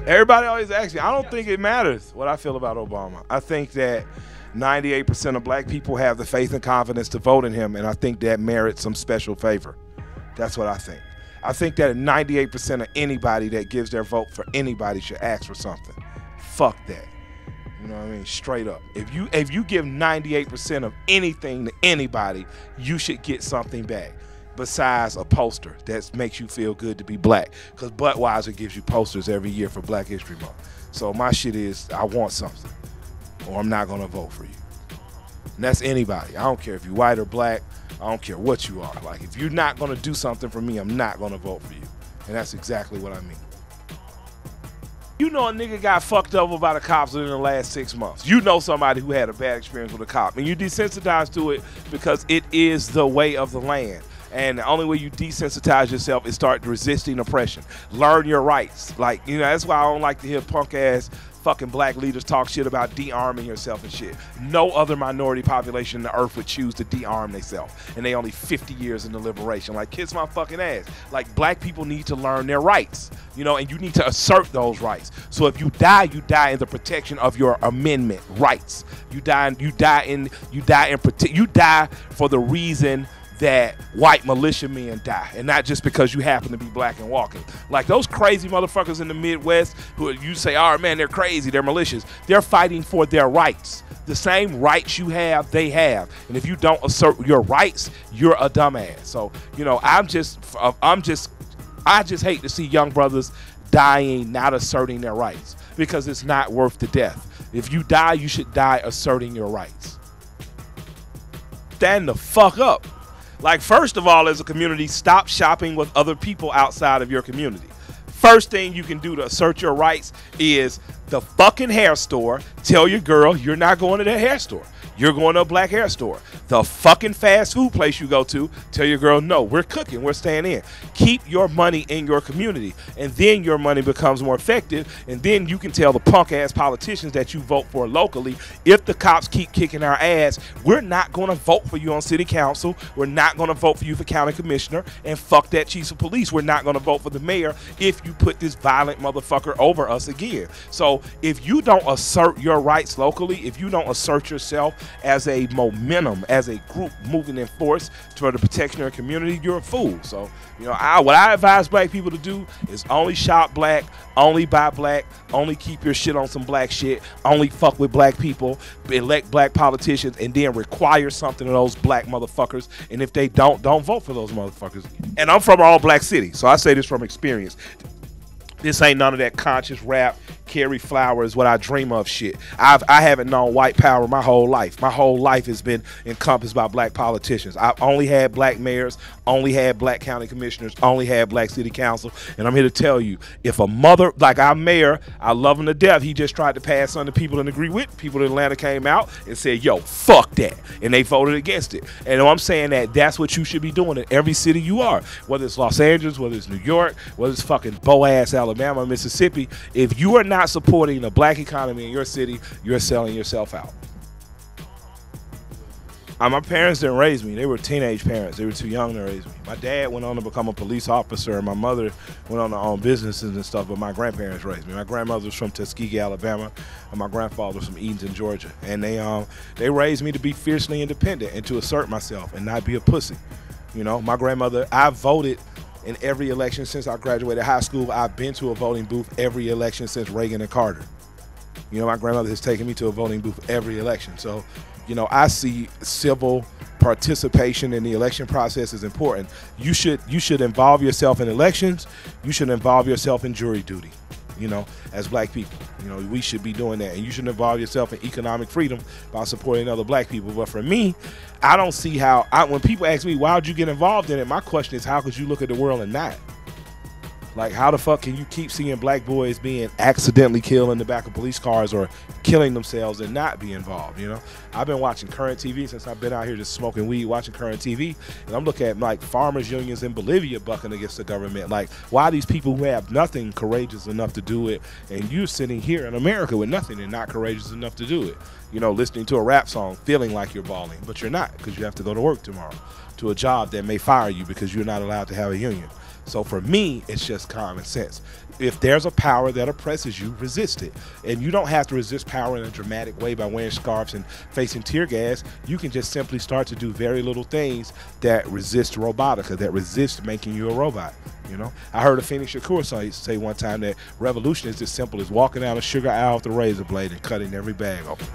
Everybody always asks me. I don't think it matters what I feel about Obama. I think that 98% of black people have the faith and confidence to vote in him, and I think that merits some special favor. That's what I think. I think that 98% of anybody that gives their vote for anybody should ask for something. Fuck that. You know what I mean? Straight up. If you give 98% of anything to anybody, you should get something back. Besides a poster that makes you feel good to be black, because Budweiser gives you posters every year for Black History Month. So my shit is, I want something, or I'm not gonna vote for you. And that's anybody. I don't care if you're white or black. I don't care what you are. Like, if you're not gonna do something for me, I'm not gonna vote for you. And that's exactly what I mean. You know a nigga got fucked over by the cops within the last 6 months. You know somebody who had a bad experience with a cop, and you desensitized to it because it is the way of the land. And the only way you desensitize yourself is start resisting oppression. Learn your rights. Like, you know, that's why I don't like to hear punk ass fucking black leaders talk shit about de-arming yourself and shit. No other minority population on the earth would choose to de-arm themselves. And they only 50 years in the liberation. Like, kiss my fucking ass. Like, black people need to learn their rights, you know, and you need to assert those rights. So if you die in the protection of your amendment rights. You die for the reason that white militiamen die, and not just because you happen to be black and walking. Like those crazy motherfuckers in the Midwest who you say, oh man, they're crazy, they're malicious. They're fighting for their rights. The same rights you have, they have. And if you don't assert your rights, you're a dumbass. So, you know, I just hate to see young brothers dying, not asserting their rights, because it's not worth the death. If you die, you should die asserting your rights. Stand the fuck up. Like, first of all, as a community, stop shopping with other people outside of your community. First thing you can do to assert your rights is the fucking hair store. Tell your girl you're not going to that hair store. You're going to a black hair store. The fucking fast food place you go to, tell your girl, no, we're cooking, we're staying in. Keep your money in your community, and then your money becomes more effective, and then you can tell the punk-ass politicians that you vote for locally, if the cops keep kicking our ass, we're not going to vote for you on city council, we're not going to vote for you for county commissioner, and fuck that chief of police, we're not going to vote for the mayor if you put this violent motherfucker over us again. So if you don't assert your rights locally, if you don't assert yourself as a momentum, as a group moving in force toward the protection of your community, you're a fool. So, you know, what I advise black people to do is only shop black, only buy black, only keep your shit on some black shit, only fuck with black people, elect black politicians, and then require something of those black motherfuckers. And if they don't vote for those motherfuckers. And I'm from an all black city, so I say this from experience. This ain't none of that conscious rap, Carrie Flowers, what I dream of shit. I haven't known white power my whole life. My whole life has been encompassed by black politicians. I've only had black mayors, only had black county commissioners, only had black city council. And I'm here to tell you, if a mother, like our mayor, I love him to death, he just tried to pass something people didn't agree with. People in Atlanta came out and said, yo, fuck that. And they voted against it. And I'm saying that that's what you should be doing in every city you are. Whether it's Los Angeles, whether it's New York, whether it's fucking Boaz, Alabama, Mississippi. If you are not supporting the black economy in your city, you're selling yourself out. My parents didn't raise me. They were teenage parents. They were too young to raise me. My dad went on to become a police officer, and my mother went on to own businesses and stuff, but my grandparents raised me. My grandmother was from Tuskegee, Alabama, and my grandfather was from Eatonton, Georgia. And they raised me to be fiercely independent and to assert myself and not be a pussy. You know, my grandmother, I voted in every election since I graduated high school. I've been to a voting booth every election since Reagan and Carter. You know, my grandmother has taken me to a voting booth every election. So, you know, I see civil participation in the election process is important. You should involve yourself in elections. You should involve yourself in jury duty. You know, as black people, you know, we should be doing that. And you should involve yourself in economic freedom by supporting other black people. But for me, I don't see how, when people ask me, why would you get involved in it? My question is, how could you look at the world and not? Like, how the fuck can you keep seeing black boys being accidentally killed in the back of police cars or killing themselves and not be involved, you know? I've been watching current TV since I've been out here just smoking weed, watching current TV, and I'm looking at, like, farmers unions in Bolivia bucking against the government. Like, why are these people who have nothing courageous enough to do it, and you're sitting here in America with nothing and not courageous enough to do it? You know, listening to a rap song, feeling like you're balling, but you're not, because you have to go to work tomorrow, to a job that may fire you because you're not allowed to have a union. So for me, it's just common sense. If there's a power that oppresses you, resist it. And you don't have to resist power in a dramatic way by wearing scarves and facing tear gas. You can just simply start to do very little things that resist robotica, that resist making you a robot. You know, I heard a Phoenix Shakur say one time that revolution is as simple as walking down a sugar aisle with a razor blade and cutting every bag open.